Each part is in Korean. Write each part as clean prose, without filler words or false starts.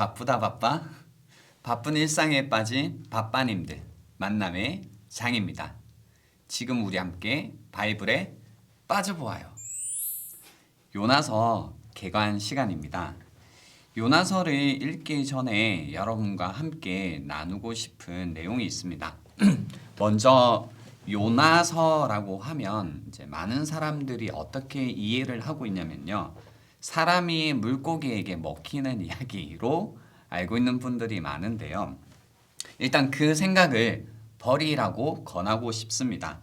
바쁘다 바빠? 바쁜 일상에 빠진 바빠님들 만남의 장입니다. 지금 우리 함께 바이블에 빠져보아요. 요나서 개관 시간입니다. 요나서를 읽기 전에 여러분과 함께 나누고 싶은 내용이 있습니다. 먼저 요나서라고 하면 이제 많은 사람들이 어떻게 이해를 하고 있냐면요. 사람이 물고기에게 먹히는 이야기로 알고 있는 분들이 많은데요. 일단 그 생각을 버리라고 권하고 싶습니다.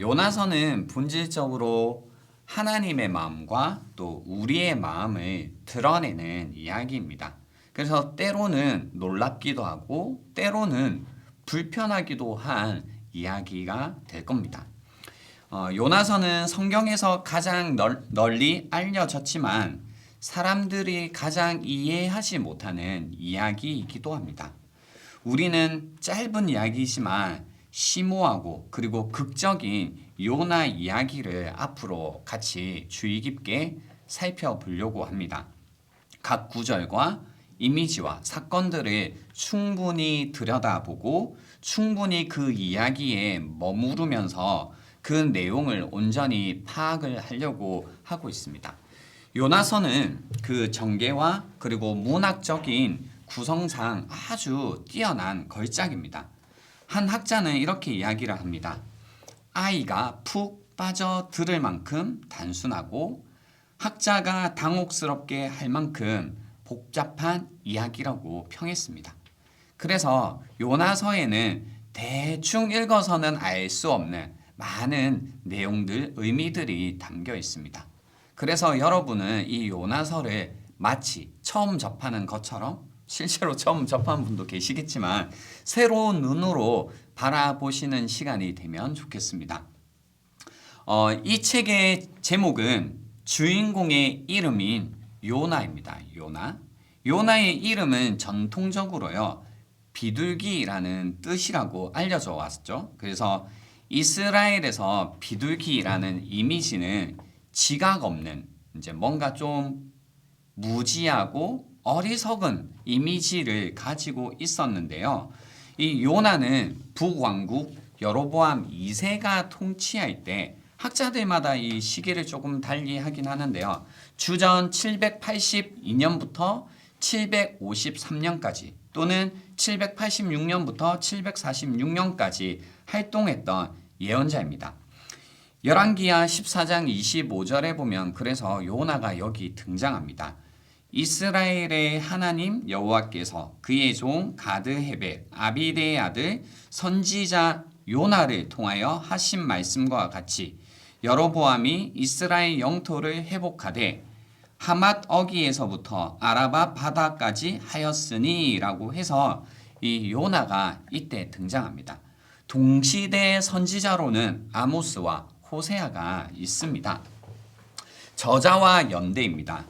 요나서는 본질적으로 하나님의 마음과 또 우리의 마음을 드러내는 이야기입니다. 그래서 때로는 놀랍기도 하고 때로는 불편하기도 한 이야기가 될 겁니다. 요나서는 성경에서 가장 널리 알려졌지만 사람들이 가장 이해하지 못하는 이야기이기도 합니다. 우리는 짧은 이야기지만 심오하고 그리고 극적인 요나 이야기를 앞으로 같이 주의 깊게 살펴보려고 합니다. 각 구절과 이미지와 사건들을 충분히 들여다보고 충분히 그 이야기에 머무르면서 그 내용을 온전히 파악을 하려고 하고 있습니다. 요나서는 그 전개와 그리고 문학적인 구성상 아주 뛰어난 걸작입니다. 한 학자는 이렇게 이야기를 합니다. 아이가 푹 빠져들을 만큼 단순하고 학자가 당혹스럽게 할 만큼 복잡한 이야기라고 평했습니다. 그래서 요나서에는 대충 읽어서는 알 수 없는 많은 내용들, 의미들이 담겨 있습니다. 그래서 여러분은 이 요나서를 마치 처음 접하는 것처럼 실제로 처음 접한 분도 계시겠지만 새로운 눈으로 바라보시는 시간이 되면 좋겠습니다. 이 책의 제목은 주인공의 이름인 요나입니다. 요나의 이름은 전통적으로요. 비둘기라는 뜻이라고 알려져 왔죠. 그래서 이스라엘에서 비둘기라는 이미지는 지각 없는 이제 뭔가 좀 무지하고 어리석은 이미지를 가지고 있었는데요. 이 요나는 북왕국 여로보암 2세가 통치할 때 학자들마다 이 시기를 조금 달리 하긴 하는데요. 주전 782년부터 753년까지 또는 786년부터 746년까지 활동했던 예언자입니다. 열왕기하 14장 25절에 보면 그래서 요나가 여기 등장합니다. 이스라엘의 하나님 여호와께서 그의 종 가드헤벳 아비데의 아들 선지자 요나를 통하여 하신 말씀과 같이 여로보암이 이스라엘 영토를 회복하되 하맛 어기에서부터 아라바 바다까지 하였으니 라고 해서 이 요나가 이때 등장합니다. 동시대 선지자로는 아모스와 호세아가 있습니다. 저자와 연대입니다.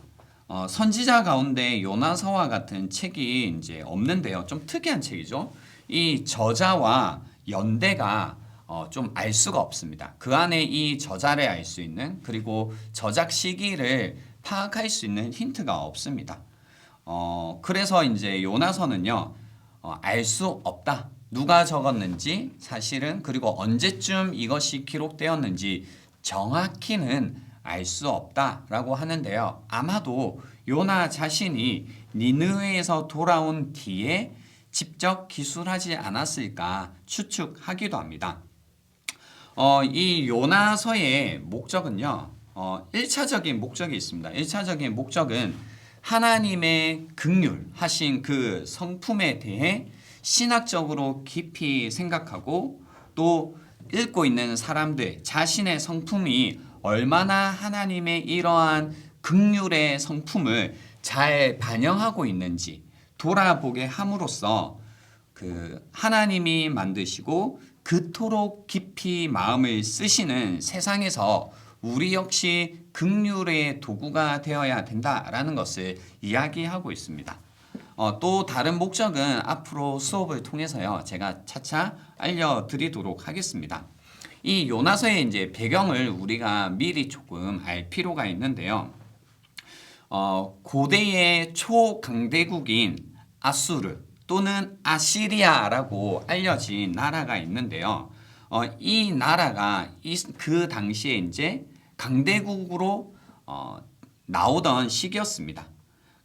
선지자 가운데 요나서와 같은 책이 이제 없는데요. 좀 특이한 책이죠. 이 저자와 연대가 좀 알 수가 없습니다. 그 안에 이 저자를 알 수 있는 그리고 저작 시기를 파악할 수 있는 힌트가 없습니다. 그래서 이제 요나서는요. 알 수 없다. 누가 적었는지 사실은 그리고 언제쯤 이것이 기록되었는지 정확히는 알 수 없다라고 하는데요. 아마도 요나 자신이 니느웨에서 돌아온 뒤에 직접 기술하지 않았을까 추측하기도 합니다. 이 요나서의 목적은요. 1차적인 목적이 있습니다. 1차적인 목적은 하나님의 긍휼하신 그 성품에 대해 신학적으로 깊이 생각하고 또 읽고 있는 사람들 자신의 성품이 얼마나 하나님의 이러한 긍휼의 성품을 잘 반영하고 있는지 돌아보게 함으로써 그 하나님이 만드시고 그토록 깊이 마음을 쓰시는 세상에서 우리 역시 긍휼의 도구가 되어야 된다라는 것을 이야기하고 있습니다. 또 다른 목적은 앞으로 수업을 통해서요 제가 차차 알려드리도록 하겠습니다. 이 요나서의 이제 배경을 우리가 미리 조금 알 필요가 있는데요. 고대의 초강대국인 아수르 또는 아시리아라고 알려진 나라가 있는데요. 이 나라가 그 당시에 이제 강대국으로 나오던 시기였습니다.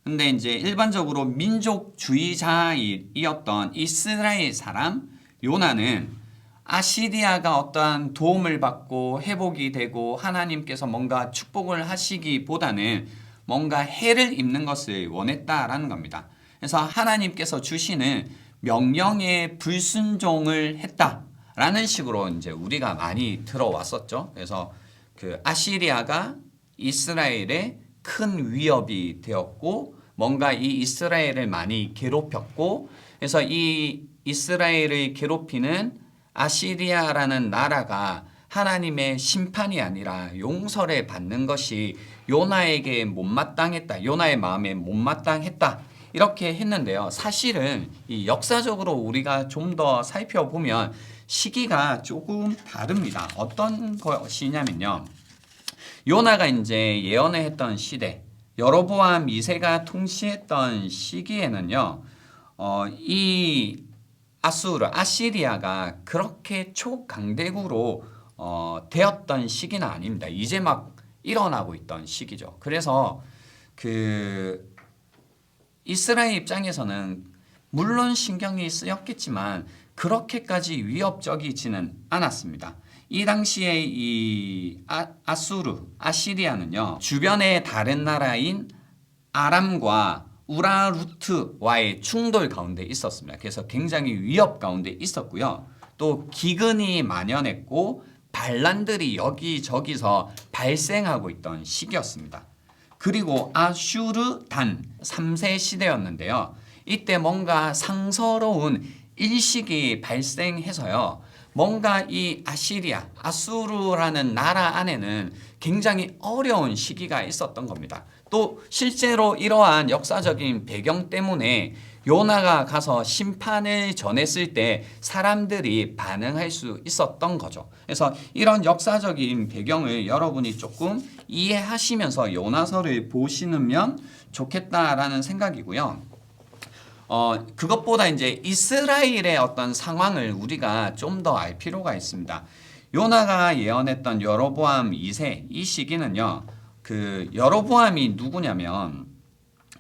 근데 이제 일반적으로 민족주의자이었던 이스라엘 사람 요나는 아시리아가 어떠한 도움을 받고 회복이 되고 하나님께서 뭔가 축복을 하시기보다는 뭔가 해를 입는 것을 원했다라는 겁니다. 그래서 하나님께서 주시는 명령에 불순종을 했다라는 식으로 이제 우리가 많이 들어왔었죠. 그래서 그 아시리아가 이스라엘의 큰 위협이 되었고 뭔가 이 이스라엘을 많이 괴롭혔고 그래서 이 이스라엘을 괴롭히는 아시리아라는 나라가 하나님의 심판이 아니라 용서를 받는 것이 요나에게 못마땅했다. 요나의 마음에 못마땅했다. 이렇게 했는데요. 사실은 이 역사적으로 우리가 좀 더 살펴보면 시기가 조금 다릅니다. 어떤 것이냐면요. 요나가 이제 예언을 했던 시대, 여로보암 2세가 통치했던 시기에는요. 이 아시리아가 그렇게 초강대국으로 되었던 시기는 아닙니다. 이제 막 일어나고 있던 시기죠. 그래서 그 이스라엘 입장에서는 물론 신경이 쓰였겠지만 그렇게까지 위협적이지는 않았습니다. 이 당시에 이 아시리아는요. 주변의 다른 나라인 아람과 우라루트와의 충돌 가운데 있었습니다. 그래서 굉장히 위협 가운데 있었고요. 또 기근이 만연했고 반란들이 여기저기서 발생하고 있던 시기였습니다. 그리고 아슈르단 3세 시대였는데요. 이때 뭔가 상서로운 일식이 발생해서요. 뭔가 이 아수르라는 나라 안에는 굉장히 어려운 시기가 있었던 겁니다. 또 실제로 이러한 역사적인 배경 때문에 요나가 가서 심판을 전했을 때 사람들이 반응할 수 있었던 거죠. 그래서 이런 역사적인 배경을 여러분이 조금 이해하시면서 요나서를 보시면 좋겠다라는 생각이고요. 그것보다 이제 이스라엘의 어떤 상황을 우리가 좀 더 알 필요가 있습니다. 요나가 예언했던 여로보암 2세 이 시기는요. 그 여로보암이 누구냐면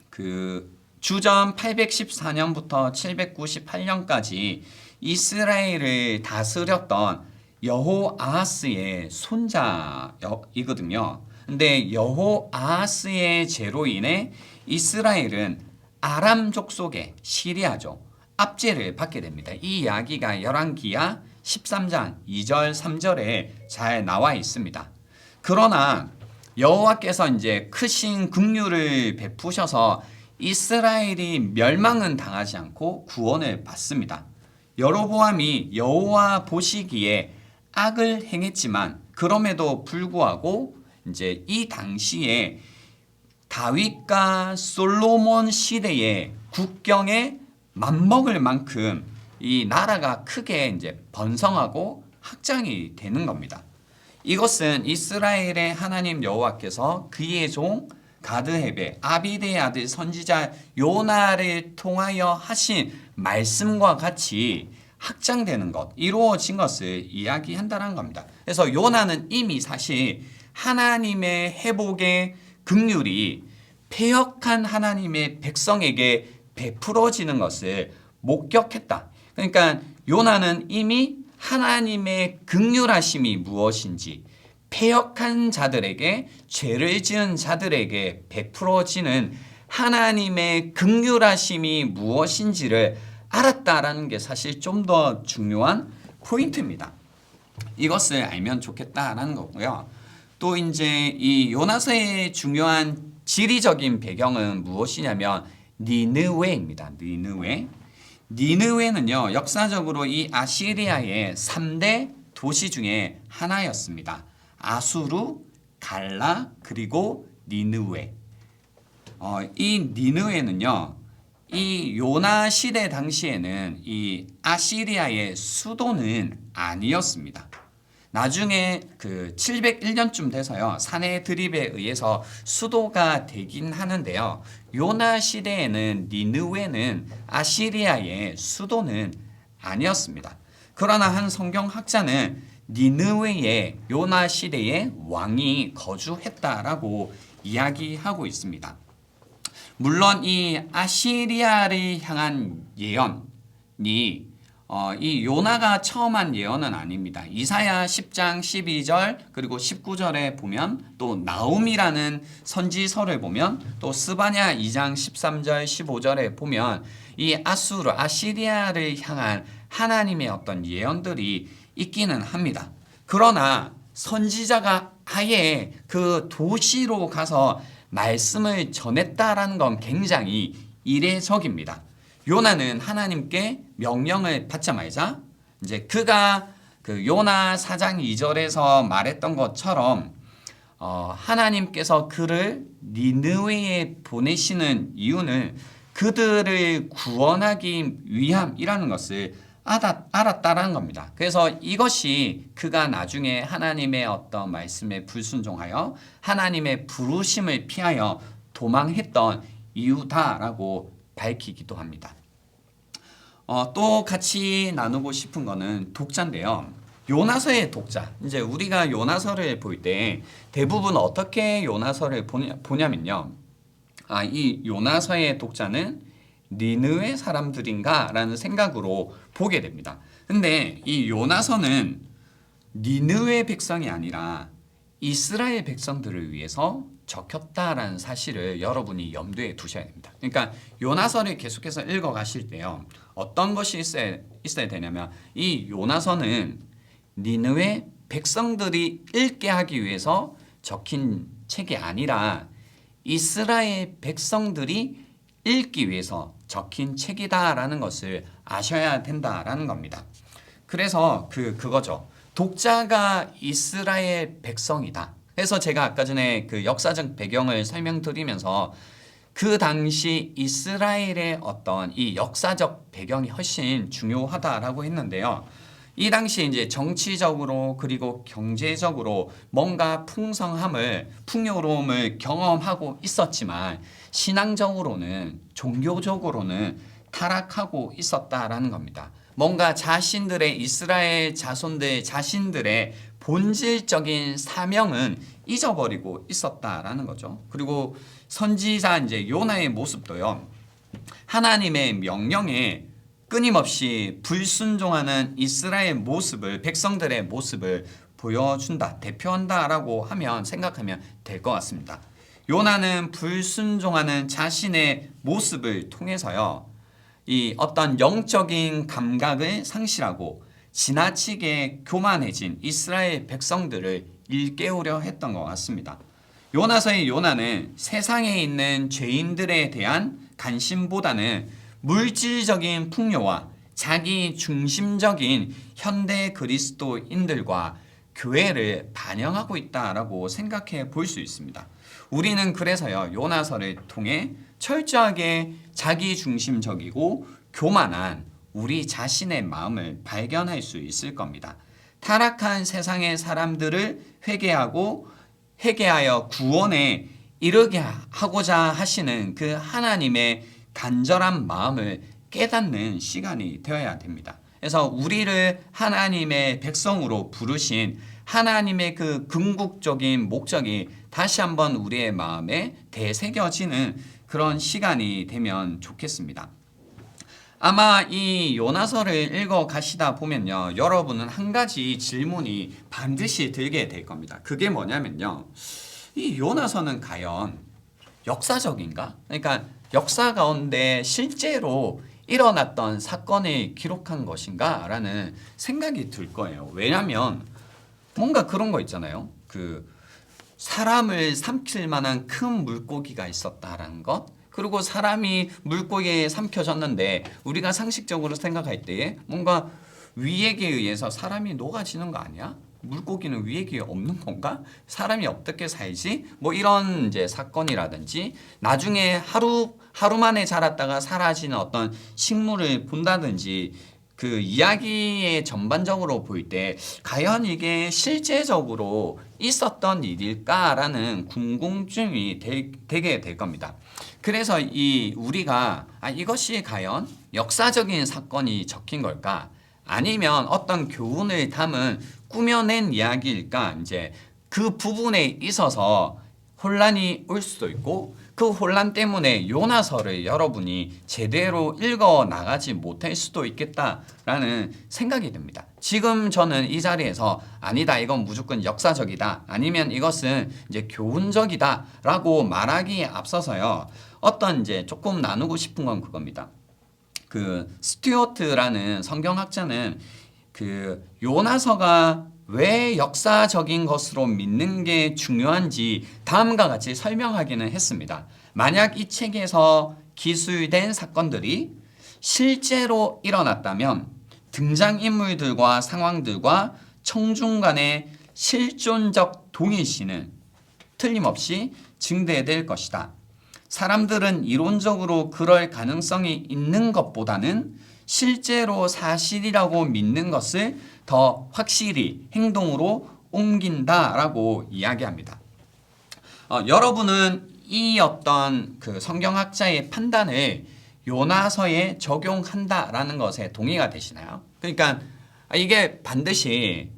그 주전 814년부터 798년까지 이스라엘을 다스렸던 여호아하스의 손자이거든요. 근데 여호아하스의 죄로 인해 이스라엘은 아람 족속의 시리아죠. 압제를 받게 됩니다. 이 이야기가 열왕기하 13장 2절 3절에 잘 나와 있습니다. 그러나 여호와께서 이제 크신 긍휼을 베푸셔서 이스라엘이 멸망은 당하지 않고 구원을 받습니다. 여로보암이 여호와 보시기에 악을 행했지만 그럼에도 불구하고 이제 이 당시에 다윗과 솔로몬 시대의 국경에 맞먹을 만큼 이 나라가 크게 이제 번성하고 확장이 되는 겁니다. 이것은 이스라엘의 하나님 여호와께서 그의 종 가드헤베 아비데의 아들 선지자 요나를 통하여 하신 말씀과 같이 확장되는 것, 이루어진 것을 이야기한다는 겁니다. 그래서 요나는 이미 사실 하나님의 회복의 긍휼이 패역한 하나님의 백성에게 베풀어지는 것을 목격했다. 그러니까 요나는 이미 하나님의 긍휼하심이 무엇인지, 패역한 자들에게, 죄를 지은 자들에게 베풀어지는 하나님의 긍휼하심이 무엇인지를 알았다라는 게 사실 좀 더 중요한 포인트입니다. 이것을 알면 좋겠다라는 거고요. 또 이제 이 요나서의 중요한 지리적인 배경은 무엇이냐면 니느웨입니다. 니느웨는요, 역사적으로 이 아시리아의 3대 도시 중에 하나였습니다. 아수르, 갈라, 그리고 니느웨. 이 니느웨는요, 이 요나 시대 당시에는 이 아시리아의 수도는 아니었습니다. 나중에 그 701년쯤 돼서요. 사내드립에 의해서 수도가 되긴 하는데요. 요나 시대에는 니느웨는 아시리아의 수도는 아니었습니다. 그러나 한 성경학자는 니느웨의 요나 시대의 왕이 거주했다라고 이야기하고 있습니다. 물론 이 아시리아를 향한 예언이 이 요나가 처음 한 예언은 아닙니다. 이사야 10장 12절 그리고 19절에 보면 또 나움이라는 선지서를 보면 또 스바냐 2장 13절 15절에 보면 이 아시리아를 향한 하나님의 어떤 예언들이 있기는 합니다. 그러나 선지자가 아예 그 도시로 가서 말씀을 전했다라는 건 굉장히 이례적입니다. 요나는 하나님께 명령을 받자마자 이제 그가 그 요나 4장 2절에서 말했던 것처럼 하나님께서 그를 니느웨에 보내시는 이유는 그들을 구원하기 위함이라는 것을 알았다라는 겁니다. 그래서 이것이 그가 나중에 하나님의 어떤 말씀에 불순종하여 하나님의 부르심을 피하여 도망했던 이유다라고 밝히기도 합니다. 또 같이 나누고 싶은 거는 독자인데요. 요나서의 독자. 이제 우리가 요나서를 볼 때 대부분 어떻게 요나서를 보냐면요. 이 요나서의 독자는 니느웨 사람들인가라는 생각으로 보게 됩니다. 근데 이 요나서는 니느웨 백성이 아니라 이스라엘 백성들을 위해서 적혔다라는 사실을 여러분이 염두에 두셔야 됩니다. 그러니까 요나서를 계속해서 읽어가실 때요. 어떤 것이 있어야 되냐면 이 요나서는 니느웨 백성들이 읽게 하기 위해서 적힌 책이 아니라 이스라엘 백성들이 읽기 위해서 적힌 책이다라는 것을 아셔야 된다라는 겁니다. 그래서 그거죠. 독자가 이스라엘 백성이다. 그래서 제가 아까 전에 그 역사적 배경을 설명드리면서 그 당시 이스라엘의 어떤 이 역사적 배경이 훨씬 중요하다라고 했는데요. 이 당시 이제 정치적으로 그리고 경제적으로 뭔가 풍요로움을 경험하고 있었지만 신앙적으로는 종교적으로는 타락하고 있었다라는 겁니다. 뭔가 자신들의 이스라엘 자손들 자신들의 본질적인 사명은 잊어버리고 있었다라는 거죠. 그리고 선지자 이제 요나의 모습도요. 하나님의 명령에 끊임없이 불순종하는 이스라엘 모습을 백성들의 모습을 보여준다, 대표한다라고 하면 생각하면 될 것 같습니다. 요나는 불순종하는 자신의 모습을 통해서요. 이 어떤 영적인 감각을 상실하고 지나치게 교만해진 이스라엘 백성들을 일깨우려 했던 것 같습니다. 요나서의 요나는 세상에 있는 죄인들에 대한 관심보다는 물질적인 풍요와 자기 중심적인 현대 그리스도인들과 교회를 반영하고 있다라고 생각해 볼 수 있습니다. 우리는 그래서요, 요나서를 통해 철저하게 자기 중심적이고 교만한 우리 자신의 마음을 발견할 수 있을 겁니다. 타락한 세상의 사람들을 회개하여 구원에 이르게 하고자 하시는 그 하나님의 간절한 마음을 깨닫는 시간이 되어야 됩니다. 그래서 우리를 하나님의 백성으로 부르신 하나님의 그 궁극적인 목적이 다시 한번 우리의 마음에 되새겨지는 그런 시간이 되면 좋겠습니다. 아마 이 요나서를 읽어 가시다 보면요. 여러분은 한 가지 질문이 반드시 들게 될 겁니다. 그게 뭐냐면요. 이 요나서는 과연 역사적인가? 그러니까 역사 가운데 실제로 일어났던 사건을 기록한 것인가? 라는 생각이 들 거예요. 왜냐하면 뭔가 그런 거 있잖아요. 그 사람을 삼킬 만한 큰 물고기가 있었다라는 것. 그리고 사람이 물고기에 삼켜졌는데 우리가 상식적으로 생각할 때에 뭔가 위액에 의해서 사람이 녹아지는 거 아니야? 물고기는 위액이 없는 건가? 사람이 어떻게 살지? 뭐 이런 이제 사건이라든지 나중에 하루 만에 자랐다가 사라지는 어떤 식물을 본다든지 그 이야기의 전반적으로 볼 때 과연 이게 실제적으로 있었던 일일까라는 궁금증이 되게 될 겁니다. 그래서 우리가 이것이 과연 역사적인 사건이 적힌 걸까? 아니면 어떤 교훈을 담은 꾸며낸 이야기일까? 이제 그 부분에 있어서 혼란이 올 수도 있고 그 혼란 때문에 요나서를 여러분이 제대로 읽어 나가지 못할 수도 있겠다라는 생각이 듭니다. 지금 저는 이 자리에서 아니다, 이건 무조건 역사적이다, 아니면 이것은 이제 교훈적이다라고 말하기에 앞서서요, 어떤 이제 조금 나누고 싶은 건 그겁니다. 그 스튜어트라는 성경학자는 그 요나서가 왜 역사적인 것으로 믿는 게 중요한지 다음과 같이 설명하기는 했습니다. 만약 이 책에서 기술된 사건들이 실제로 일어났다면 등장인물들과 상황들과 청중 간의 실존적 동일시는 틀림없이 증대될 것이다. 사람들은 이론적으로 그럴 가능성이 있는 것보다는 실제로 사실이라고 믿는 것을 더 확실히 행동으로 옮긴다라고 이야기합니다. 여러분은 이 어떤 그 성경학자의 판단을 요나서에 적용한다라는 것에 동의가 되시나요? 그러니까 이게 반드시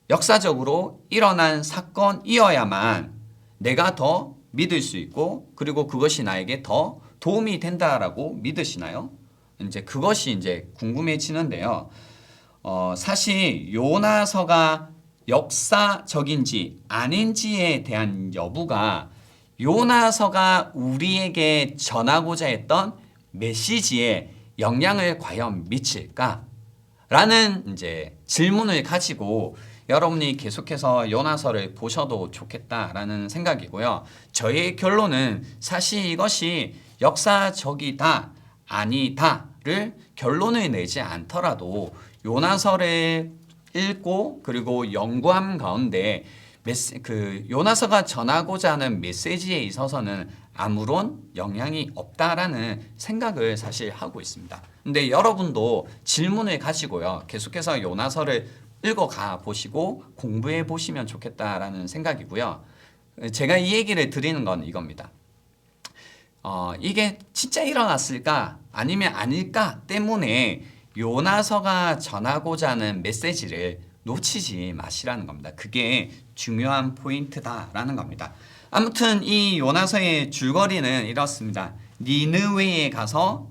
역사적으로 일어난 사건이어야만 내가 더 믿을 수 있고 그리고 그것이 나에게 더 도움이 된다라고 믿으시나요? 이제 그것이 이제 궁금해지는데요. 사실 요나서가 역사적인지 아닌지에 대한 여부가 요나서가 우리에게 전하고자 했던 메시지에 영향을 과연 미칠까? 라는 이제 질문을 가지고 여러분이 계속해서 요나서를 보셔도 좋겠다라는 생각이고요. 저의 결론은 사실 이것이 역사적이다, 아니다를 결론을 내지 않더라도 요나서를 읽고 그리고 연구함 가운데 그 요나서가 전하고자 하는 메시지에 있어서는 아무런 영향이 없다라는 생각을 사실 하고 있습니다. 근데 여러분도 질문을 가지고요, 계속해서 요나서를 읽어가 보시고 공부해 보시면 좋겠다라는 생각이고요. 제가 이 얘기를 드리는 건 이겁니다. 이게 진짜 일어났을까 아니면 아닐까 때문에 요나서가 전하고자 하는 메시지를 놓치지 마시라는 겁니다. 그게 중요한 포인트다라는 겁니다. 아무튼 이 요나서의 줄거리는 이렇습니다. 니느웨에 가서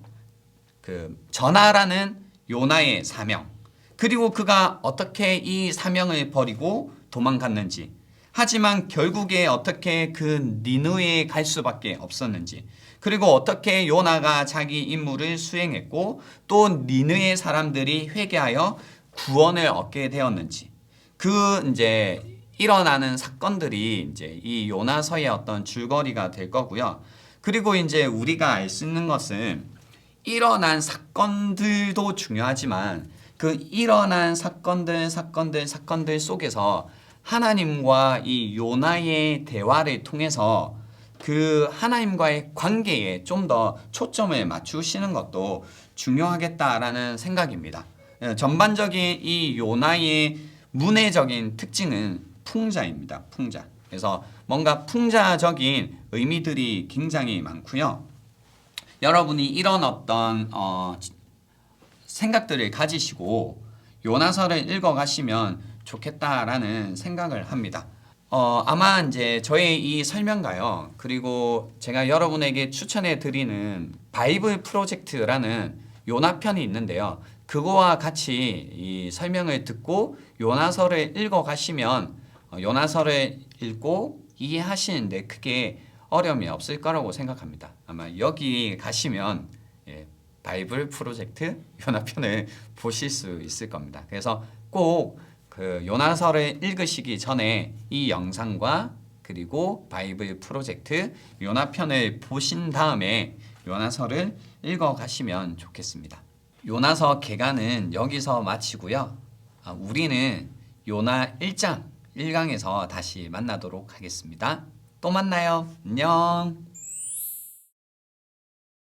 그 전하라는 요나의 사명, 그리고 그가 어떻게 이 사명을 버리고 도망갔는지, 하지만 결국에 어떻게 그 니느웨에 갈 수밖에 없었는지, 그리고 어떻게 요나가 자기 임무를 수행했고 또 니느웨 사람들이 회개하여 구원을 얻게 되었는지, 그 이제 일어나는 사건들이 이제 이 요나서의 어떤 줄거리가 될 거고요. 그리고 이제 우리가 알 수 있는 것은 일어난 사건들도 중요하지만 그 일어난 사건들 속에서 하나님과 이 요나의 대화를 통해서 그 하나님과의 관계에 좀 더 초점을 맞추시는 것도 중요하겠다라는 생각입니다. 전반적인 이 요나의 문해적인 특징은 풍자입니다. 풍자. 그래서 뭔가 풍자적인 의미들이 굉장히 많고요. 여러분이 이런 어떤 생각들을 가지시고 요나서를 읽어가시면 좋겠다라는 생각을 합니다. 아마 이제 저의 이 설명가요, 그리고 제가 여러분에게 추천해 드리는 바이블 프로젝트라는 요나편이 있는데요. 그거와 같이 이 설명을 듣고 요나서를 읽어가시면 요나서를 읽고 이해하시는데 크게 어려움이 없을 거라고 생각합니다. 아마 여기 가시면 바이블 프로젝트 요나편을 보실 수 있을 겁니다. 그래서 꼭 그 요나서를 읽으시기 전에 이 영상과 그리고 바이블 프로젝트 요나편을 보신 다음에 요나서를 읽어가시면 좋겠습니다. 요나서 개간은 여기서 마치고요. 우리는 요나 1장 1강에서 다시 만나도록 하겠습니다. 또 만나요. 안녕.